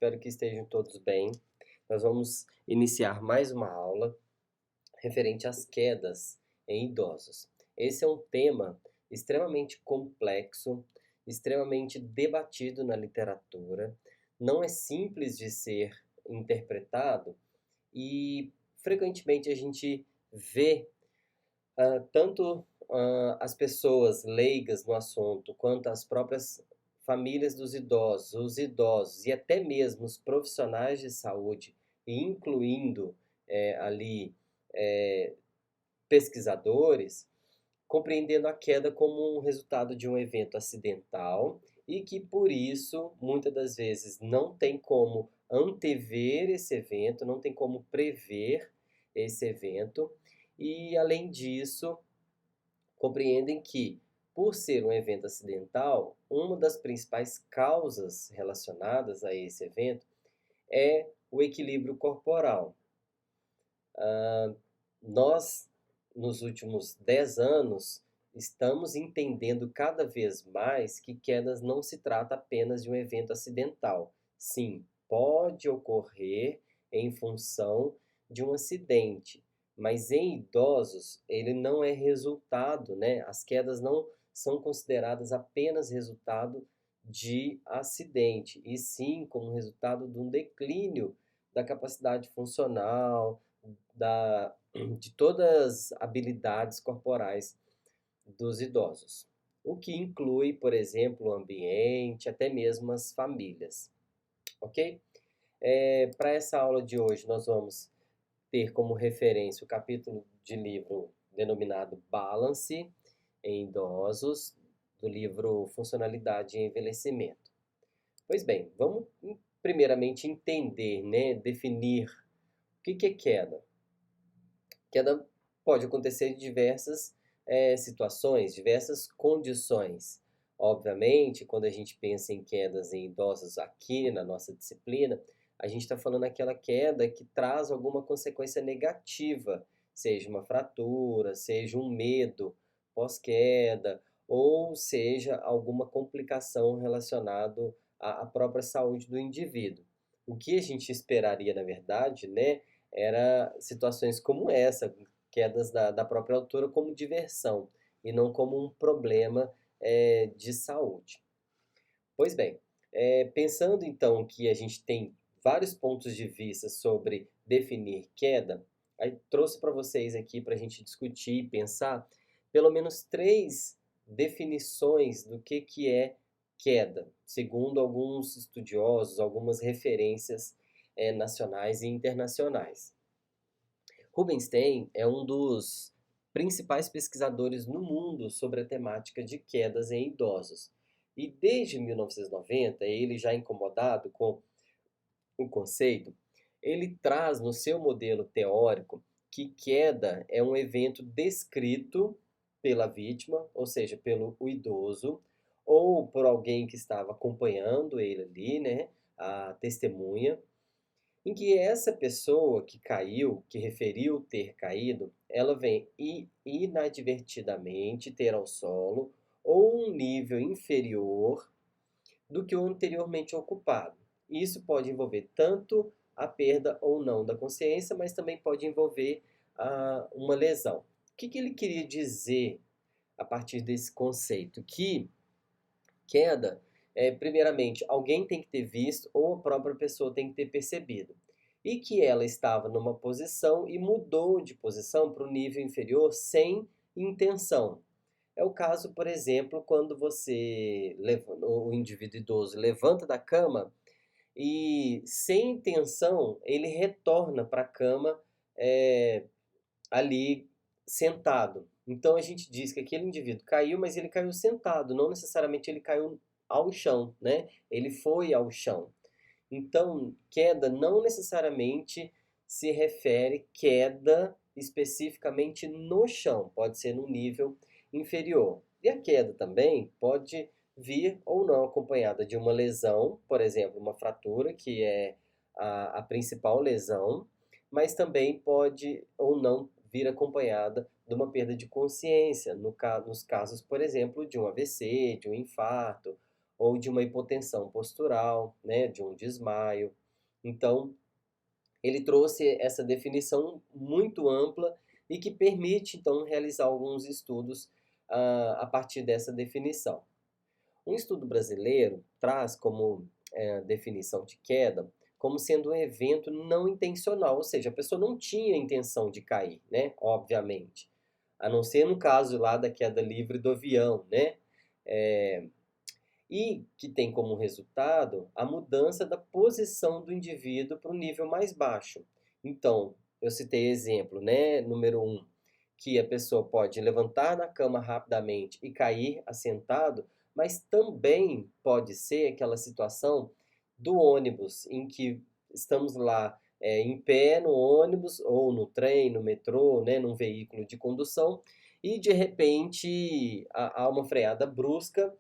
espero que estejam todos bem. Nós vamos iniciar mais uma aula referente às quedas em idosos. Esse é um tema extremamente complexo, extremamente debatido na literatura, não é simples de ser interpretado e frequentemente a gente vê tanto as pessoas leigas no assunto, quanto as próprias famílias dos idosos, os idosos e até mesmo os profissionais de saúde, incluindo ali eh, pesquisadores, compreendendo a queda como um resultado de um evento acidental e que por isso, muitas das vezes, não tem como antever esse evento, não tem como prever esse evento, e além disso, compreendem que, por ser um evento acidental, uma das principais causas relacionadas a esse evento é o equilíbrio corporal. Nós, nos últimos 10 anos, estamos entendendo cada vez mais que quedas não se trata apenas de um evento acidental. Sim, pode ocorrer em função de um acidente, mas em idosos ele não é resultado, né? As quedas não são consideradas apenas resultado de acidente, e sim como resultado de um declínio da capacidade funcional, de todas as habilidades corporais dos idosos, o que inclui, por exemplo, o ambiente, até mesmo as famílias, ok? Para essa aula de hoje, nós vamos ter como referência o capítulo de livro denominado Balance em Idosos, do livro Funcionalidade e Envelhecimento. Pois bem, vamos primeiramente entender, né, definir o que é queda. Queda pode acontecer em diversas situações, diversas condições. Obviamente, quando a gente pensa em quedas em idosos aqui na nossa disciplina, a gente está falando aquela queda que traz alguma consequência negativa, seja uma fratura, seja um medo pós-queda, ou seja alguma complicação relacionada à própria saúde do indivíduo. O que a gente esperaria, na verdade, né, era situações como essa, quedas da própria altura, como diversão e não como um problema de saúde. Pois bem, pensando então que a gente tem vários pontos de vista sobre definir queda, aí trouxe para vocês aqui para a gente discutir e pensar pelo menos três definições do que é queda, segundo alguns estudiosos, algumas referências nacionais e internacionais. Rubinstein é um dos principais pesquisadores no mundo sobre a temática de quedas em idosos. E desde 1990, ele já incomodado com o conceito, ele traz no seu modelo teórico que queda é um evento descrito pela vítima, ou seja, pelo idoso, ou por alguém que estava acompanhando ele ali, né, a testemunha, em que essa pessoa que caiu, que referiu ter caído, ela vem inadvertidamente ter ao solo ou um nível inferior do que o anteriormente ocupado. Isso pode envolver tanto a perda ou não da consciência, mas também pode envolver uma lesão. O que ele queria dizer a partir desse conceito? Que queda, primeiramente, alguém tem que ter visto ou a própria pessoa tem que ter percebido. E que ela estava numa posição e mudou de posição para o nível inferior sem intenção. É o caso, por exemplo, quando o indivíduo idoso levanta da cama e, sem intenção, ele retorna para a cama é, ali sentado. Então a gente diz que aquele indivíduo caiu, mas ele caiu sentado, não necessariamente ele caiu ao chão, né? Ele foi ao chão. Então, queda não necessariamente se refere queda especificamente no chão, pode ser no nível inferior. E a queda também pode vir ou não acompanhada de uma lesão, por exemplo, uma fratura, que é a principal lesão, mas também pode ou não vir acompanhada de uma perda de consciência, nos casos, por exemplo, de um AVC, de um infarto, ou de uma hipotensão postural, né, de um desmaio. Então, ele trouxe essa definição muito ampla e que permite, então, realizar alguns estudos a partir dessa definição. Um estudo brasileiro traz como definição de queda como sendo um evento não intencional, ou seja, a pessoa não tinha intenção de cair, né? Obviamente. A não ser no caso lá da queda livre do avião, né? É, e que tem como resultado a mudança da posição do indivíduo para o nível mais baixo. Então, eu citei exemplo, né? Número um, que a pessoa pode levantar na cama rapidamente e cair assentado, mas também pode ser aquela situação do ônibus, em que estamos lá em pé no ônibus ou no trem, no metrô, né, num veículo de condução, e de repente há uma freada brusca,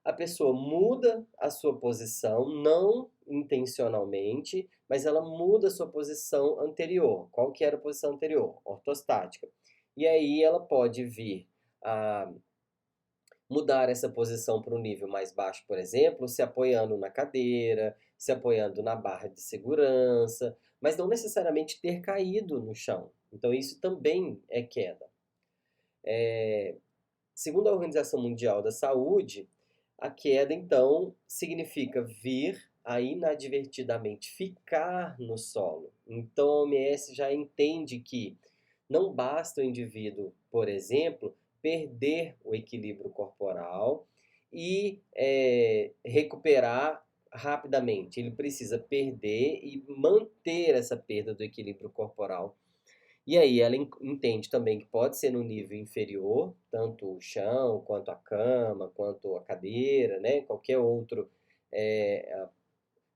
a pessoa muda a sua posição, não intencionalmente, mas ela muda a sua posição anterior. Qual que era a posição anterior? Ortostática. E aí ela pode vir a mudar essa posição para um nível mais baixo, por exemplo, se apoiando na cadeira, se apoiando na barra de segurança, mas não necessariamente ter caído no chão. Então isso também é queda. Segundo a Organização Mundial da Saúde, a queda, então, significa vir a inadvertidamente ficar no solo. Então, a OMS já entende que não basta o indivíduo, por exemplo, perder o equilíbrio corporal e recuperar rapidamente. Ele precisa perder e manter essa perda do equilíbrio corporal. E aí ela entende também que pode ser no nível inferior, tanto o chão, quanto a cama, quanto a cadeira, né? Qualquer outro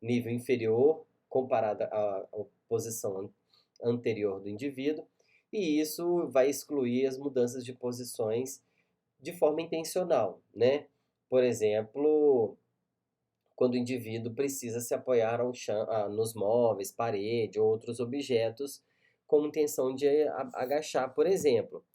nível inferior comparado à posição anterior do indivíduo. E isso vai excluir as mudanças de posições de forma intencional, né? Por exemplo, quando o indivíduo precisa se apoiar ao chão, nos móveis, parede ou outros objetos, com intenção de agachar, por exemplo.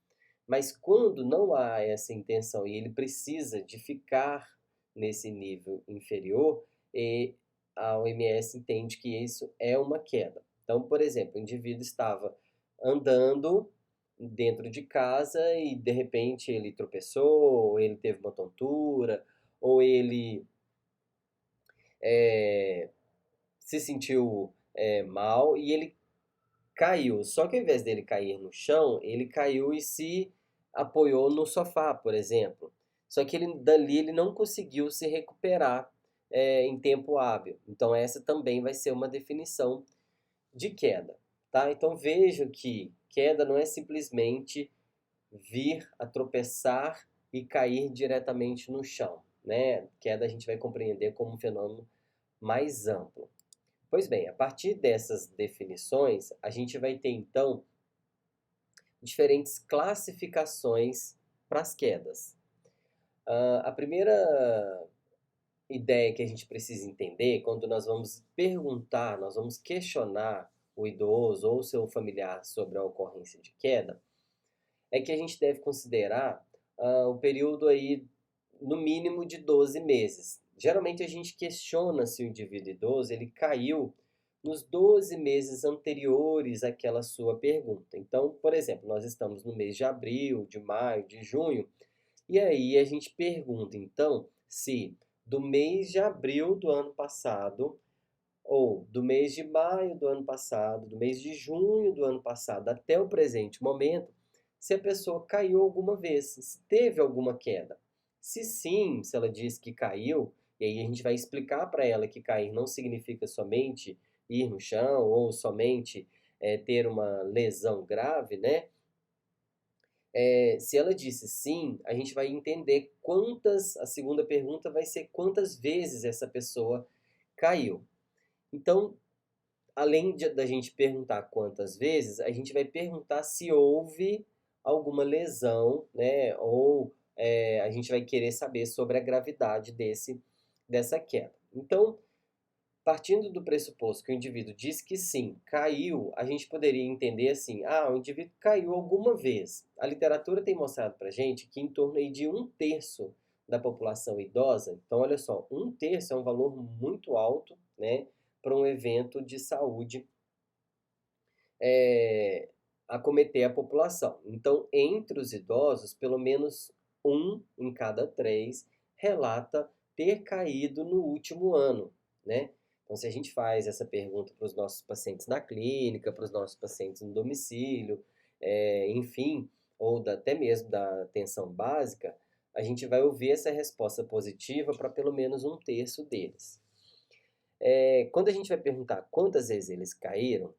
Mas quando não há essa intenção e ele precisa de ficar nesse nível inferior, e a OMS entende que isso é uma queda. Então, por exemplo, o indivíduo estava andando dentro de casa e de repente ele tropeçou, ou ele teve uma tontura, ou ele é, se sentiu mal e ele caiu. Só que ao invés dele cair no chão, ele caiu e se apoiou no sofá, por exemplo. Só que ele dali ele não conseguiu se recuperar em tempo hábil. Então essa também vai ser uma definição de queda, tá? Então veja que queda não é simplesmente vir a tropeçar e cair diretamente no chão, né? Queda a gente vai compreender como um fenômeno mais amplo. Pois bem, a partir dessas definições, a gente vai ter então diferentes classificações para as quedas. A primeira ideia que a gente precisa entender quando nós vamos perguntar, nós vamos questionar o idoso ou seu familiar sobre a ocorrência de queda, é que a gente deve considerar o período aí no mínimo de 12 meses. Geralmente a gente questiona se o indivíduo idoso ele caiu nos 12 meses anteriores àquela sua pergunta. Então, por exemplo, nós estamos no mês de abril, de maio, de junho, e aí a gente pergunta, então, se do mês de abril do ano passado, ou do mês de maio do ano passado, do mês de junho do ano passado até o presente momento, se a pessoa caiu alguma vez, se teve alguma queda. Se sim, se ela diz que caiu, e aí a gente vai explicar para ela que cair não significa somente ir no chão ou somente ter uma lesão grave, né? Se ela disse sim, a gente vai entender a segunda pergunta vai ser quantas vezes essa pessoa caiu. Então, além da gente perguntar quantas vezes, a gente vai perguntar se houve alguma lesão, né? Ou a gente vai querer saber sobre a gravidade dessa queda. Então, partindo do pressuposto que o indivíduo diz que sim, caiu, a gente poderia entender assim, o indivíduo caiu alguma vez. A literatura tem mostrado para gente que em torno aí de 1/3 da população idosa. Então, olha só, um terço é um valor muito alto, né, para um evento de saúde é, acometer a população. Então, entre os idosos, pelo menos um em cada três relata ter caído no último ano, né? Então, se a gente faz essa pergunta para os nossos pacientes na clínica, para os nossos pacientes no domicílio, enfim, ou até mesmo da atenção básica, a gente vai ouvir essa resposta positiva para pelo menos um terço deles. Quando a gente vai perguntar quantas vezes eles caíram,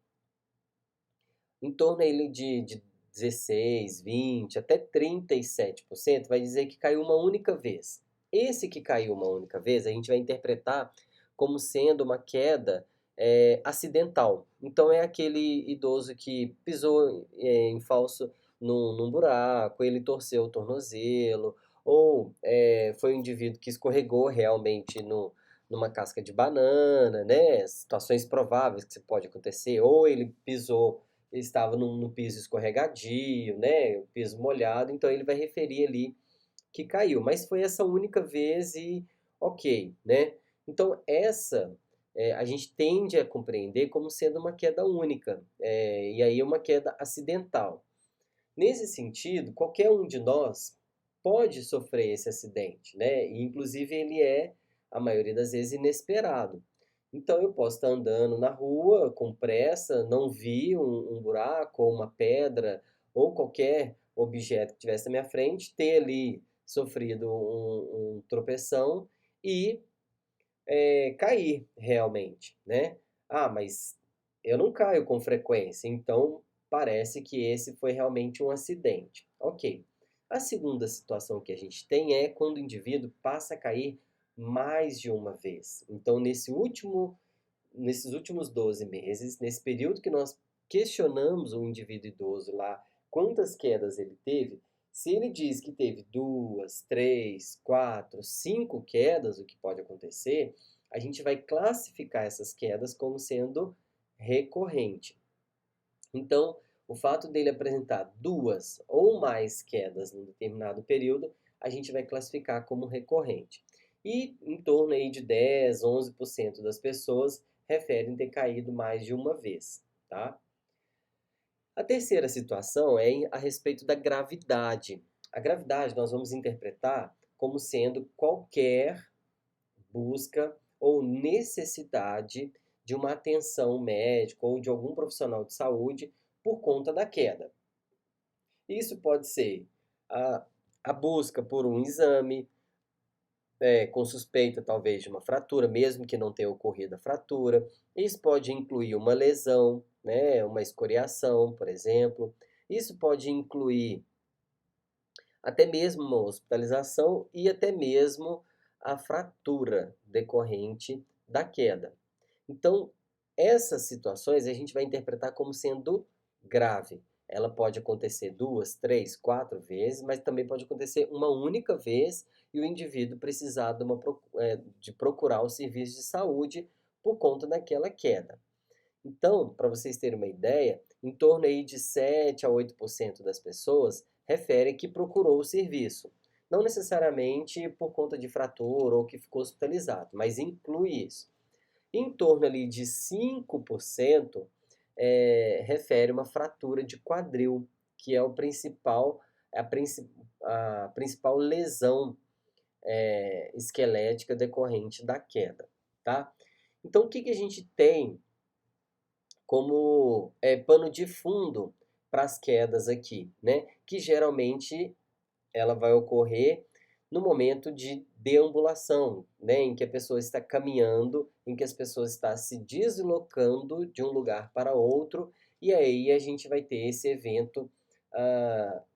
em torno aí de 16, 20, até 37% vai dizer que caiu uma única vez. Esse que caiu uma única vez, a gente vai interpretar como sendo uma queda acidental. Então é aquele idoso que pisou em falso num buraco, ele torceu o tornozelo, ou foi um indivíduo que escorregou realmente numa casca de banana, né? Situações prováveis que pode acontecer, ou ele pisou, ele estava no piso escorregadio, né? O piso molhado, então ele vai referir ali que caiu, mas foi essa única vez e ok, né? Então essa a gente tende a compreender como sendo uma queda única, e aí uma queda acidental. Nesse sentido, qualquer um de nós pode sofrer esse acidente, né? E inclusive ele a maioria das vezes, inesperado. Então eu posso estar andando na rua com pressa, não vi um buraco ou uma pedra ou qualquer objeto que tivesse na minha frente, ter ali sofrido um tropeção e cair realmente, né? Ah, mas eu não caio com frequência, então parece que esse foi realmente um acidente. Ok. A segunda situação que a gente tem é quando o indivíduo passa a cair mais de uma vez. Então, nesses últimos 12 meses, nesse período que nós questionamos o indivíduo idoso lá, quantas quedas ele teve, se ele diz que teve 2, 3, 4, 5 quedas, o que pode acontecer, a gente vai classificar essas quedas como sendo recorrente. Então, o fato dele apresentar 2 ou mais quedas num determinado período, a gente vai classificar como recorrente. E em torno aí de 10, 11% das pessoas referem ter caído mais de uma vez, tá? A terceira situação é a respeito da gravidade. A gravidade nós vamos interpretar como sendo qualquer busca ou necessidade de uma atenção médica ou de algum profissional de saúde por conta da queda. Isso pode ser a, a busca por um exame, com suspeita talvez de uma fratura, mesmo que não tenha ocorrido a fratura. Isso pode incluir uma lesão, né, uma escoriação, por exemplo. Isso pode incluir até mesmo uma hospitalização e até mesmo a fratura decorrente da queda. Então, essas situações a gente vai interpretar como sendo grave. Ela pode acontecer 2, 3, 4 vezes, mas também pode acontecer uma única vez e o indivíduo precisar de procurar o serviço de saúde por conta daquela queda. Então, para vocês terem uma ideia, em torno aí de 7 a 8% das pessoas referem que procurou o serviço. Não necessariamente por conta de fratura ou que ficou hospitalizado, mas inclui isso. Em torno ali de 5% refere uma fratura de quadril, que é a principal lesão esquelética decorrente da queda, tá? Então, o que que a gente tem como pano de fundo para as quedas aqui, né? Que geralmente ela vai ocorrer no momento de deambulação, né? Em que a pessoa está caminhando, em que as pessoas estão se deslocando de um lugar para outro, e aí a gente vai ter esse evento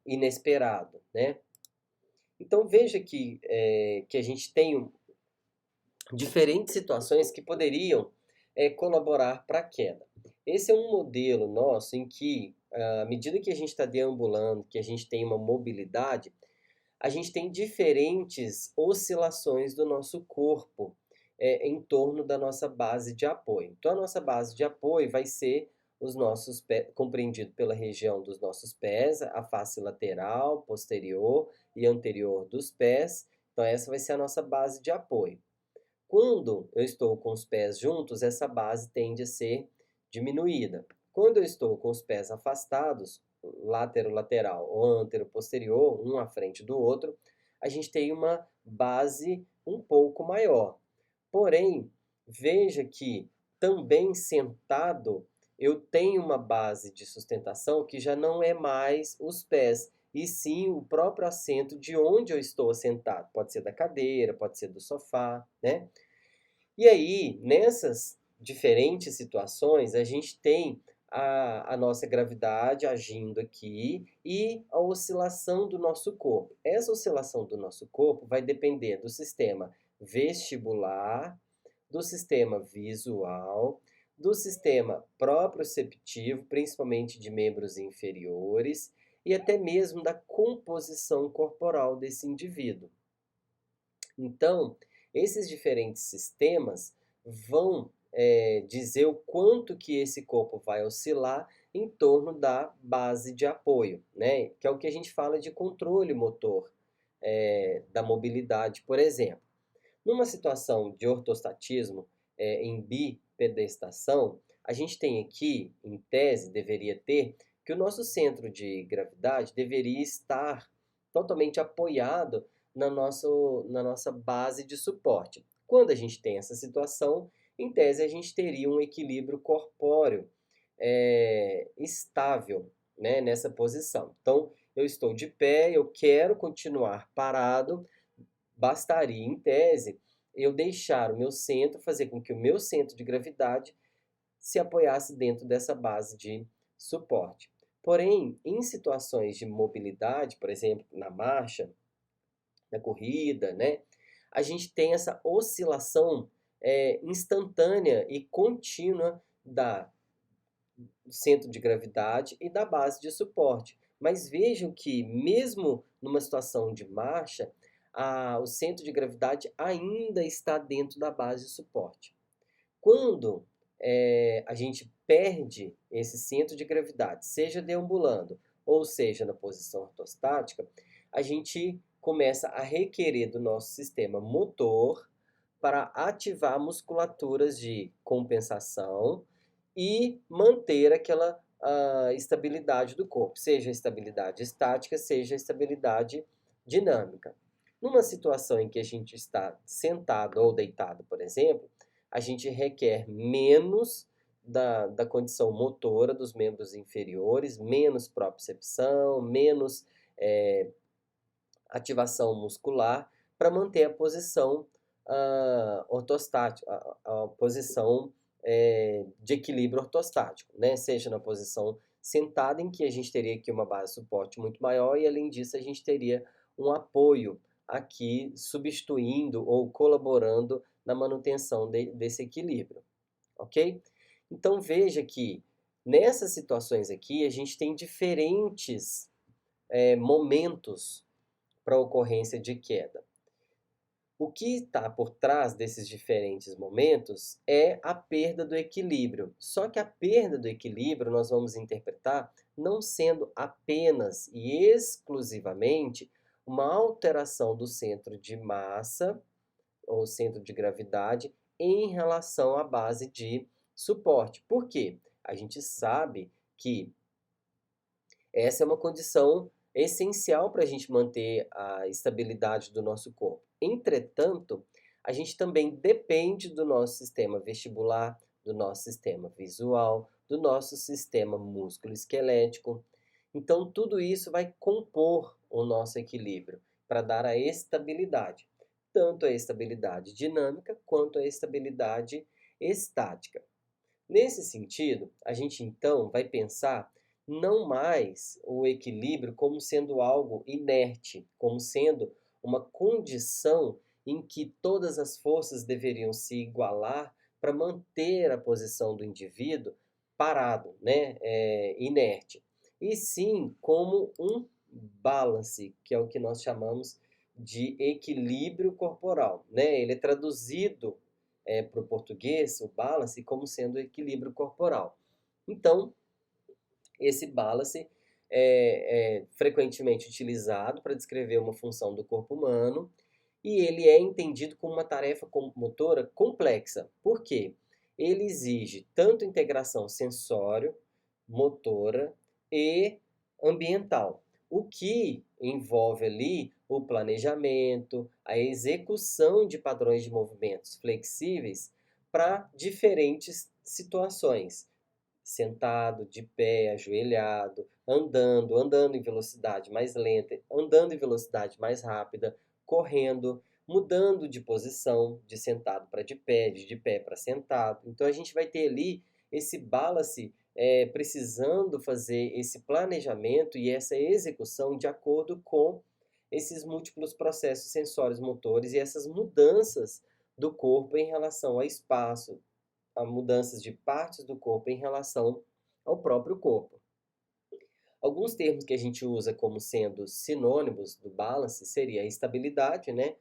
inesperado, né? Então veja que a gente tem diferentes situações que poderiam colaborar para a queda. Esse é um modelo nosso em que, à medida que a gente está deambulando, que a gente tem uma mobilidade, a gente tem diferentes oscilações do nosso corpo em torno da nossa base de apoio. Então, a nossa base de apoio vai ser os nossos pés, compreendido pela região dos nossos pés, a face lateral, posterior e anterior dos pés. Então, essa vai ser a nossa base de apoio. Quando eu estou com os pés juntos, essa base tende a ser diminuída. Quando eu estou com os pés afastados, látero-lateral ou antero-posterior, um à frente do outro, a gente tem uma base um pouco maior. Porém, veja que também sentado eu tenho uma base de sustentação que já não é mais os pés, e sim o próprio assento de onde eu estou assentado. Pode ser da cadeira, pode ser do sofá, né? E aí, nessas diferentes situações, a gente tem a nossa gravidade agindo aqui e a oscilação do nosso corpo. Essa oscilação do nosso corpo vai depender do sistema vestibular, do sistema visual, do sistema proprioceptivo, principalmente de membros inferiores, e até mesmo da composição corporal desse indivíduo. Então, esses diferentes sistemas vão dizer o quanto que esse corpo vai oscilar em torno da base de apoio, né? Que é o que a gente fala de controle motor da mobilidade, por exemplo. Numa situação de ortostatismo em bipedestação, a gente tem aqui, em tese, deveria ter, que o nosso centro de gravidade deveria estar totalmente apoiado na nossa base de suporte. Quando a gente tem essa situação, em tese, a gente teria um equilíbrio corpóreo estável, né, nessa posição. Então, eu estou de pé, eu quero continuar parado, bastaria, em tese, eu deixar o meu centro, fazer com que o meu centro de gravidade se apoiasse dentro dessa base de suporte. Porém, em situações de mobilidade, por exemplo, na marcha, na corrida, né, a gente tem essa oscilação instantânea e contínua da centro de gravidade e da base de suporte. Mas vejam que, mesmo numa situação de marcha, o centro de gravidade ainda está dentro da base de suporte. Quando a gente perde esse centro de gravidade, seja deambulando ou seja na posição ortostática, a gente começa a requerer do nosso sistema motor para ativar musculaturas de compensação e manter aquela estabilidade do corpo, seja a estabilidade estática, seja a estabilidade dinâmica. Numa situação em que a gente está sentado ou deitado, por exemplo, a gente requer menos da condição motora dos membros inferiores, menos propriocepção, menos ativação muscular para manter a posição ortostática, a posição de equilíbrio ortostático, né? Seja na posição sentada, em que a gente teria aqui uma base de suporte muito maior, e além disso a gente teria um apoio aqui substituindo ou colaborando na manutenção desse equilíbrio, ok? Então veja que nessas situações aqui a gente tem diferentes momentos para a ocorrência de queda. O que está por trás desses diferentes momentos é a perda do equilíbrio. Só que a perda do equilíbrio nós vamos interpretar não sendo apenas e exclusivamente uma alteração do centro de massa ou centro de gravidade em relação à base de suporte. Por quê? A gente sabe que essa é uma condição essencial para a gente manter a estabilidade do nosso corpo. Entretanto, a gente também depende do nosso sistema vestibular, do nosso sistema visual, do nosso sistema músculo-esquelético. Então, tudo isso vai compor o nosso equilíbrio para dar a estabilidade, tanto a estabilidade dinâmica quanto a estabilidade estática. Nesse sentido, a gente então vai pensar não mais o equilíbrio como sendo algo inerte, como sendo uma condição em que todas as forças deveriam se igualar para manter a posição do indivíduo parado, né, inerte. E sim como um balance, que é o que nós chamamos de equilíbrio corporal, né? Ele é traduzido para o português, o balance, como sendo o equilíbrio corporal. Então, esse balance é frequentemente utilizado para descrever uma função do corpo humano e ele é entendido como uma tarefa motora complexa. Por quê? Ele exige tanto integração sensório, motora e ambiental, o que envolve ali o planejamento, a execução de padrões de movimentos flexíveis para diferentes situações. Sentado, de pé, ajoelhado, andando em velocidade mais lenta, andando em velocidade mais rápida, correndo, mudando de posição, de sentado para de pé para sentado. Então a gente vai ter ali esse balance precisando fazer esse planejamento e essa execução de acordo com esses múltiplos processos sensórios motores e essas mudanças do corpo em relação ao espaço, a mudanças de partes do corpo em relação ao próprio corpo. Alguns termos que a gente usa como sendo sinônimos do balance seria a estabilidade, né?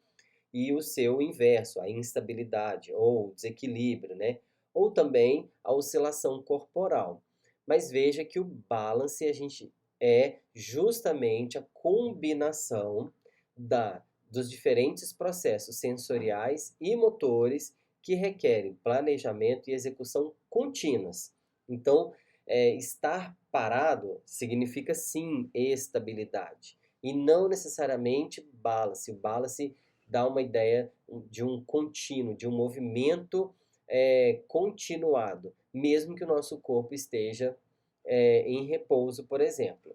E o seu inverso, a instabilidade ou desequilíbrio, né? Ou também a oscilação corporal. Mas veja que o balance a gente é justamente a combinação dos diferentes processos sensoriais e motores que requerem planejamento e execução contínuas. Então, estar parado significa sim estabilidade e não necessariamente balance. O balance dá uma ideia de um contínuo, de um movimento continuado, mesmo que o nosso corpo esteja em repouso, por exemplo.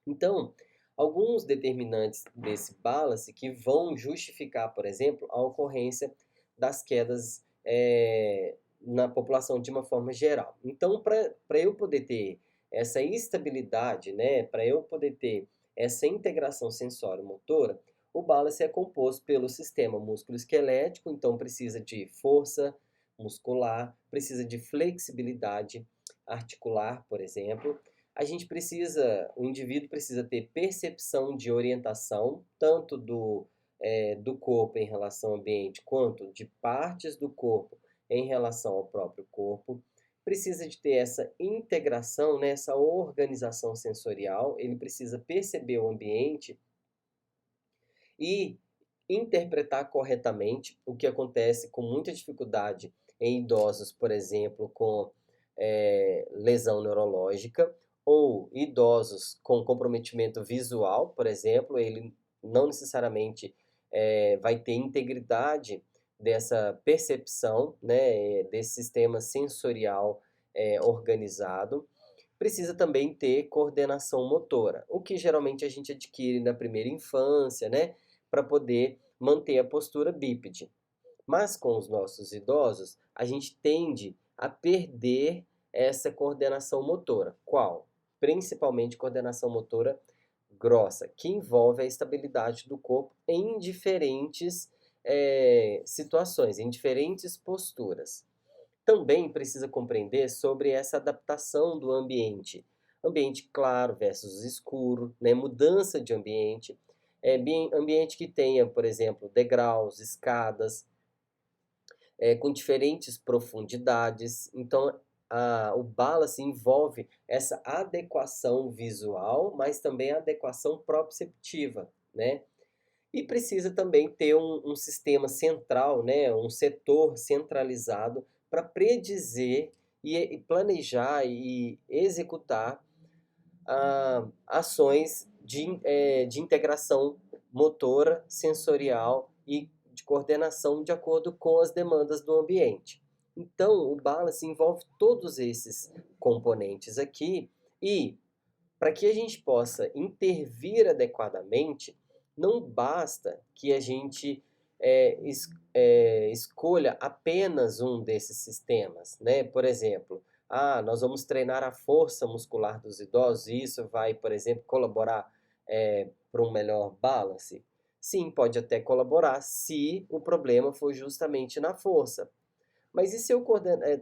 Então, alguns determinantes desse balance que vão justificar, por exemplo, a ocorrência das quedas na população de uma forma geral. Então, para eu poder ter essa estabilidade, né, para eu poder ter essa integração sensório-motora, o balance é composto pelo sistema músculo-esquelético, então precisa de força muscular, precisa de flexibilidade articular, por exemplo. O indivíduo precisa ter percepção de orientação, tanto do corpo em relação ao ambiente, quanto de partes do corpo em relação ao próprio corpo. Precisa de ter essa integração, né, essa organização sensorial, ele precisa perceber o ambiente e interpretar corretamente, o que acontece com muita dificuldade em idosos, por exemplo, com lesão neurológica, ou idosos com comprometimento visual, por exemplo, ele não necessariamente vai ter integridade dessa percepção, né, desse sistema sensorial organizado. Precisa também ter coordenação motora, o que geralmente a gente adquire na primeira infância, né, para poder manter a postura bípede. Mas com os nossos idosos, a gente tende a perder essa coordenação motora. Qual? Principalmente coordenação motora grossa, que envolve a estabilidade do corpo em diferentes situações, em diferentes posturas. Também precisa compreender sobre essa adaptação do ambiente. Ambiente claro versus escuro, né? Mudança de ambiente. Ambiente que tenha, por exemplo, degraus, escadas, com diferentes profundidades. Então, o balance envolve essa adequação visual, mas também a adequação proprioceptiva, né? E precisa também ter um sistema central, né? Um setor centralizado para predizer e planejar e executar ações de integração motora, sensorial e de coordenação de acordo com as demandas do ambiente. Então, o balance envolve todos esses componentes aqui e para que a gente possa intervir adequadamente, não basta que a gente escolha apenas um desses sistemas, né? Por exemplo, nós vamos treinar a força muscular dos idosos e isso vai, por exemplo, colaborar para um melhor balance? Sim, pode até colaborar se o problema for justamente na força. Mas e se eu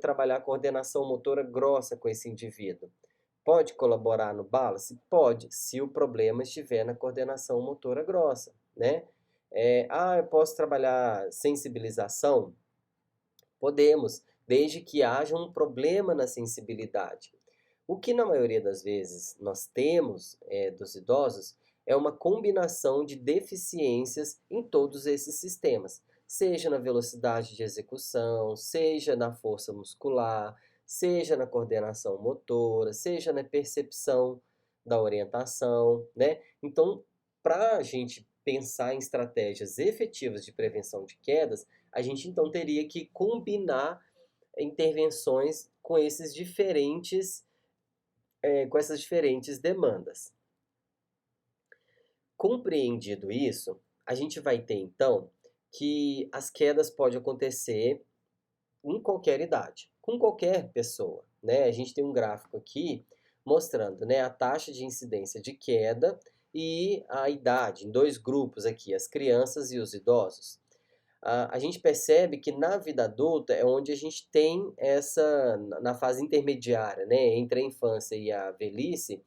trabalhar coordenação motora grossa com esse indivíduo? Pode colaborar no balance? Pode, se o problema estiver na coordenação motora grossa, né? Eu posso trabalhar sensibilização? Podemos, desde que haja um problema na sensibilidade. O que na maioria das vezes nós temos dos idosos é uma combinação de deficiências em todos esses sistemas, seja na velocidade de execução, seja na força muscular, seja na coordenação motora, seja na percepção da orientação, né? Então, para a gente pensar em estratégias efetivas de prevenção de quedas, a gente então teria que combinar intervenções com com essas diferentes demandas. Compreendido isso, a gente vai ter então que as quedas podem acontecer em qualquer idade, com qualquer pessoa, né? A gente tem um gráfico aqui mostrando, né, a taxa de incidência de queda e a idade, em dois grupos aqui, as crianças e os idosos. A gente percebe que na vida adulta é onde a gente tem na fase intermediária, né, entre a infância e a velhice,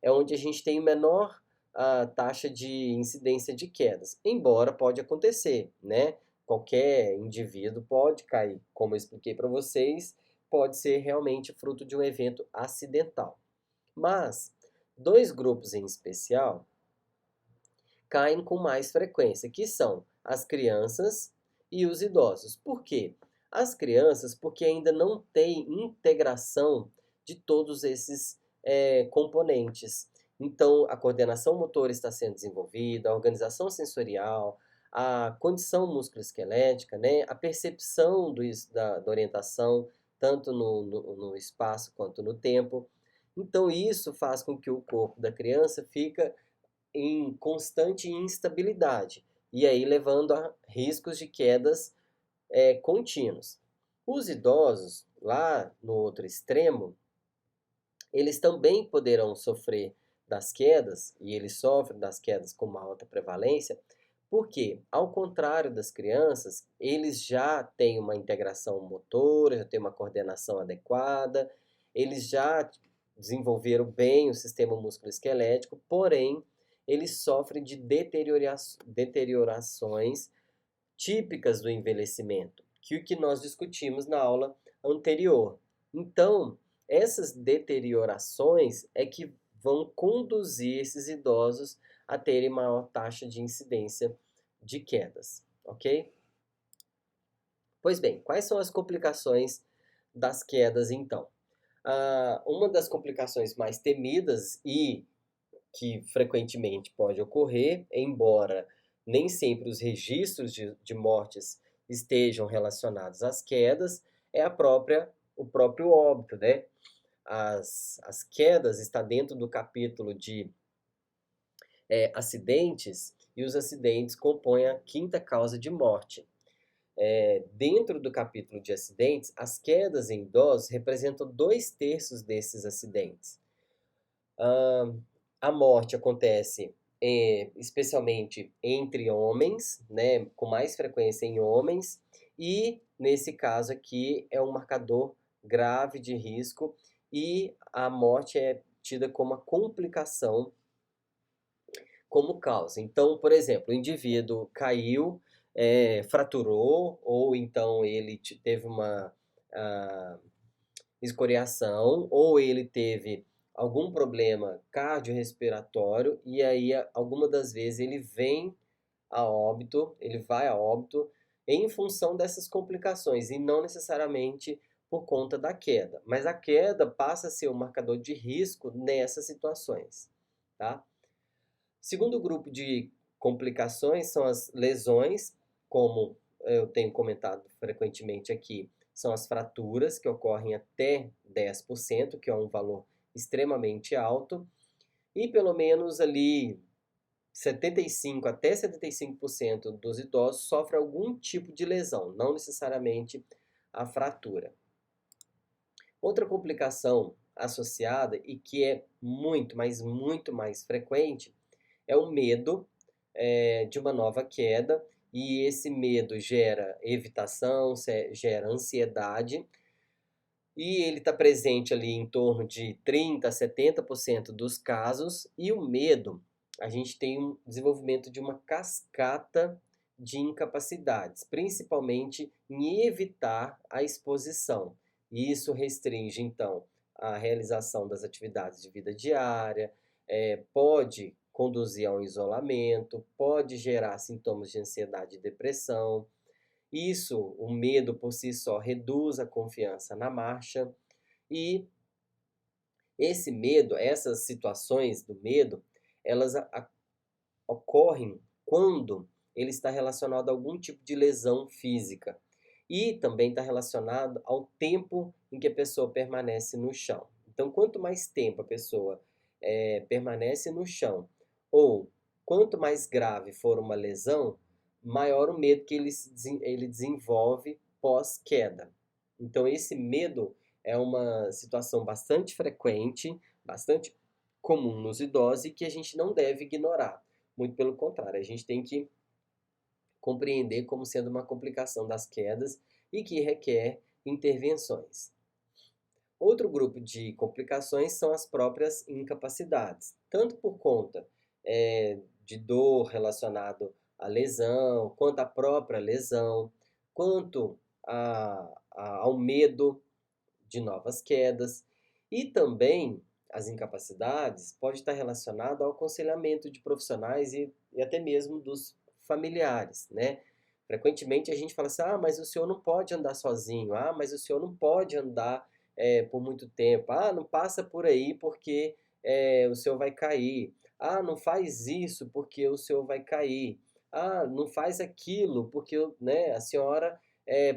é onde a gente tem menor taxa de incidência de quedas, embora pode acontecer, né? Qualquer indivíduo pode cair, como eu expliquei para vocês, pode ser realmente fruto de um evento acidental. Mas dois grupos em especial caem com mais frequência, que são as crianças e os idosos. Por quê? As crianças, porque ainda não tem integração de todos esses componentes. Então, a coordenação motora está sendo desenvolvida, a organização sensorial, a condição musculoesquelética, né? A percepção da orientação, tanto no espaço quanto no tempo. Então, isso faz com que o corpo da criança fique em constante instabilidade, e aí levando a riscos de quedas contínuos. Os idosos, lá no outro extremo, eles também poderão sofrer das quedas, e eles sofrem das quedas com uma alta prevalência, porque, ao contrário das crianças, eles já têm uma integração motora, já têm uma coordenação adequada, eles já desenvolveram bem o sistema musculoesquelético, porém, eles sofrem de deteriorações típicas do envelhecimento, que o que nós discutimos na aula anterior. Então, essas deteriorações é que vão conduzir esses idosos a terem maior taxa de incidência de quedas, ok? Pois bem, quais são as complicações das quedas então? Uma das complicações mais temidas e que frequentemente pode ocorrer, embora nem sempre os registros de mortes estejam relacionados às quedas, é o próprio óbito, né? As quedas está dentro do capítulo de acidentes, e os acidentes compõem a quinta causa de morte. Dentro do capítulo de acidentes, as quedas em idosos representam 2/3 desses acidentes. A morte acontece especialmente entre homens, né, com mais frequência em homens, e nesse caso aqui é um marcador grave de risco, e a morte é tida como a complicação como causa. Então, por exemplo, o indivíduo caiu, fraturou, ou então ele teve uma escoriação, ou ele teve algum problema cardiorrespiratório, e aí alguma das vezes ele vai a óbito em função dessas complicações, e não necessariamente por conta da queda. Mas a queda passa a ser um marcador de risco nessas situações, tá? Segundo grupo de complicações são as lesões, como eu tenho comentado frequentemente aqui, são as fraturas, que ocorrem até 10%, que é um valor extremamente alto, e pelo menos ali 75 até 75% dos idosos sofrem algum tipo de lesão, não necessariamente a fratura. Outra complicação associada e que é muito, mas muito mais frequente é o medo de uma nova queda, e esse medo gera evitação, gera ansiedade, e ele está presente ali em torno de 30 a 70% dos casos, e o medo, a gente tem um desenvolvimento de uma cascata de incapacidades, principalmente em evitar a exposição. E isso restringe, então, a realização das atividades de vida diária, pode conduzir ao isolamento, pode gerar sintomas de ansiedade e depressão. Isso, o medo por si só, reduz a confiança na marcha e esse medo, essas situações do medo, elas ocorrem quando ele está relacionado a algum tipo de lesão física e também está relacionado ao tempo em que a pessoa permanece no chão. Então, quanto mais tempo a pessoa permanece no chão ou quanto mais grave for uma lesão, maior o medo que ele desenvolve pós-queda. Então, esse medo é uma situação bastante frequente, bastante comum nos idosos e que a gente não deve ignorar. Muito pelo contrário, a gente tem que compreender como sendo uma complicação das quedas e que requer intervenções. Outro grupo de complicações são as próprias incapacidades, tanto por conta de dor relacionado à lesão, quanto à própria lesão, quanto ao medo de novas quedas e também as incapacidades pode estar relacionado ao aconselhamento de profissionais e até mesmo dos familiares, né? Frequentemente a gente fala assim, ah, mas o senhor não pode andar sozinho, ah, mas o senhor não pode andar por muito tempo, ah, não passa por aí porque o senhor vai cair, ah, não faz isso porque o senhor vai cair, ah, não faz aquilo porque né, a senhora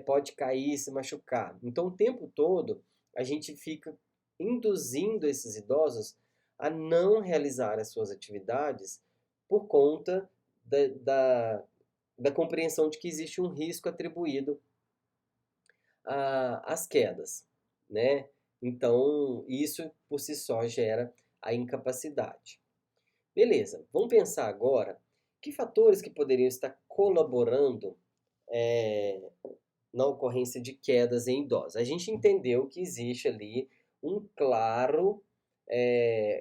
pode cair e se machucar. Então o tempo todo a gente fica induzindo esses idosos a não realizar as suas atividades por conta da compreensão de que existe um risco atribuído às quedas, né? Então, isso por si só gera a incapacidade. Beleza, vamos pensar agora que fatores que poderiam estar colaborando na ocorrência de quedas em idosos. A gente entendeu que existe ali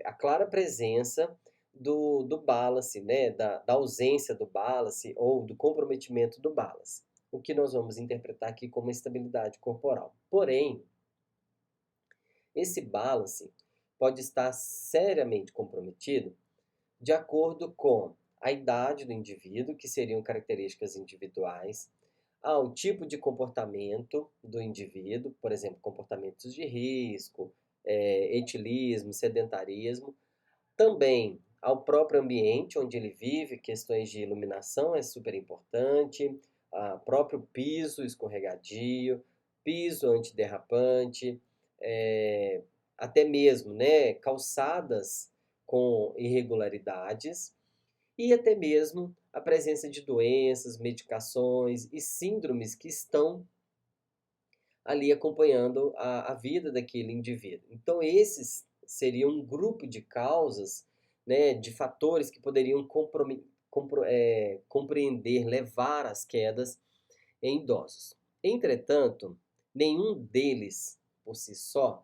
a clara presença do balance, né? da ausência do balance ou do comprometimento do balance, o que nós vamos interpretar aqui como estabilidade corporal. Porém, esse balance pode estar seriamente comprometido de acordo com a idade do indivíduo, que seriam características individuais, ao tipo de comportamento do indivíduo, por exemplo, comportamentos de risco, etilismo, sedentarismo, também ao próprio ambiente onde ele vive, questões de iluminação é super importante, próprio piso escorregadio, piso antiderrapante, até mesmo né, calçadas com irregularidades e até mesmo a presença de doenças, medicações e síndromes que estão ali acompanhando a vida daquele indivíduo. Então, esses seriam um grupo de causas, né, de fatores que poderiam compreender, levar às quedas em idosos. Entretanto, nenhum deles, por si só,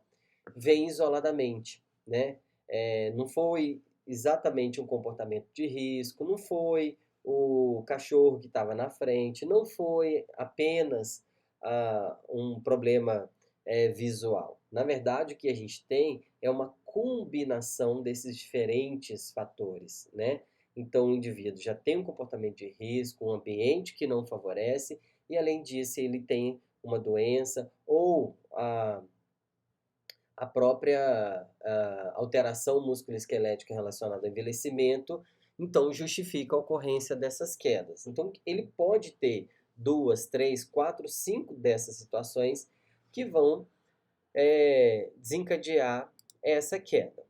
vem isoladamente, né? Não foi exatamente um comportamento de risco, não foi o cachorro que estava na frente, não foi apenas um problema visual. Na verdade, o que a gente tem é uma combinação desses diferentes fatores, né? Então, o indivíduo já tem um comportamento de risco, um ambiente que não favorece, e além disso, ele tem uma doença ou a própria alteração musculoesquelética relacionada ao envelhecimento, então justifica a ocorrência dessas quedas. Então, ele pode ter 2, 3, 4, 5 dessas situações que vão desencadear essa queda.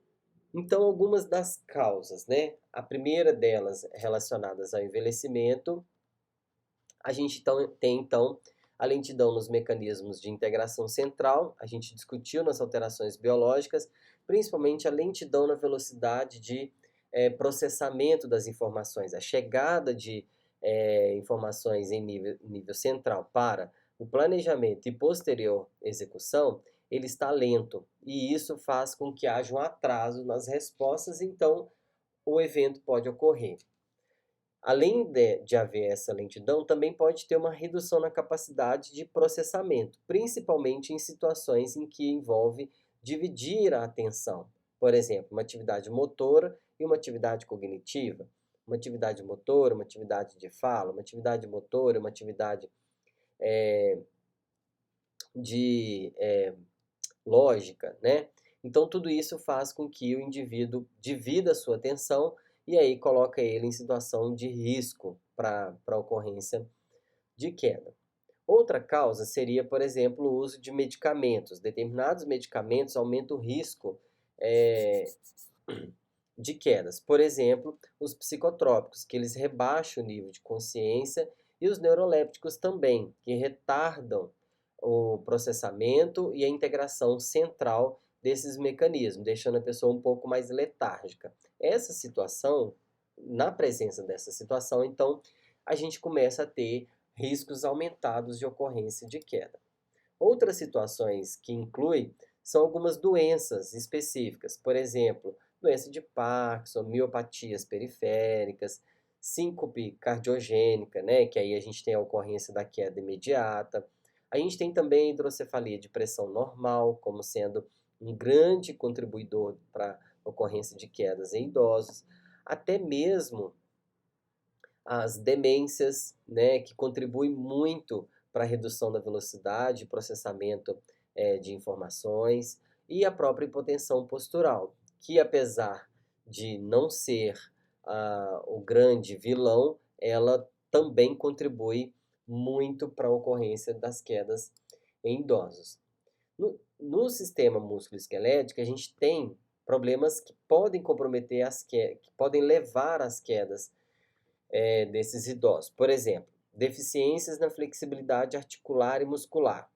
Então, algumas das causas, né? A primeira delas relacionadas ao envelhecimento, a gente tem então a lentidão nos mecanismos de integração central, a gente discutiu nas alterações biológicas, principalmente a lentidão na velocidade de processamento das informações, a chegada de informações em nível central para o planejamento e posterior execução, ele está lento, e isso faz com que haja um atraso nas respostas, então o evento pode ocorrer. Além de haver essa lentidão, também pode ter uma redução na capacidade de processamento, principalmente em situações em que envolve dividir a atenção. Por exemplo, uma atividade motora e uma atividade cognitiva, uma atividade motora, uma atividade de fala, uma atividade motora, uma atividade de lógica, né? Então, tudo isso faz com que o indivíduo divida a sua atenção e aí coloca ele em situação de risco para a ocorrência de queda. Outra causa seria, por exemplo, o uso de medicamentos. Determinados medicamentos aumentam o risco de quedas. Por exemplo, os psicotrópicos, que eles rebaixam o nível de consciência, e os neurolépticos também, que retardam o processamento e a integração central desses mecanismos, deixando a pessoa um pouco mais letárgica. Essa situação, na presença dessa situação, então, a gente começa a ter riscos aumentados de ocorrência de queda. Outras situações que incluem são algumas doenças específicas, por exemplo, doença de Parkinson, miopatias periféricas, síncope cardiogênica, né, que aí a gente tem a ocorrência da queda imediata. A gente tem também a hidrocefalia de pressão normal, como sendo um grande contribuidor para a ocorrência de quedas em idosos, até mesmo as demências, né, que contribuem muito para a redução da velocidade, processamento de informações, e a própria hipotensão postural, que apesar de não ser o grande vilão, ela também contribui muito para a ocorrência das quedas em idosos. No sistema músculo-esquelético, a gente tem problemas que podem comprometer as quedas, que podem levar às quedas desses idosos. Por exemplo, deficiências na flexibilidade articular e muscular,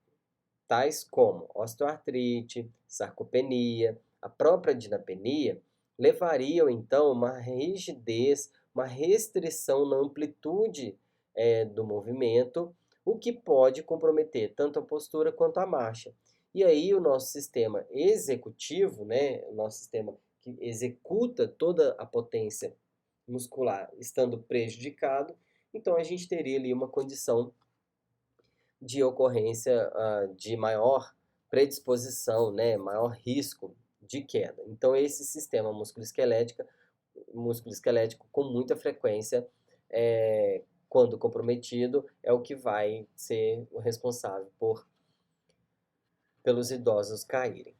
tais como osteoartrite, sarcopenia, a própria dinapenia, levariam então uma rigidez, uma restrição na amplitude do movimento, o que pode comprometer tanto a postura quanto a marcha. E aí o nosso sistema executivo, né, o nosso sistema que executa toda a potência muscular estando prejudicado, então a gente teria ali uma condição de ocorrência de maior predisposição, né, maior risco de queda. Então esse sistema músculo-esquelético com muita frequência, quando comprometido, é o que vai ser o responsável pelos idosos caírem.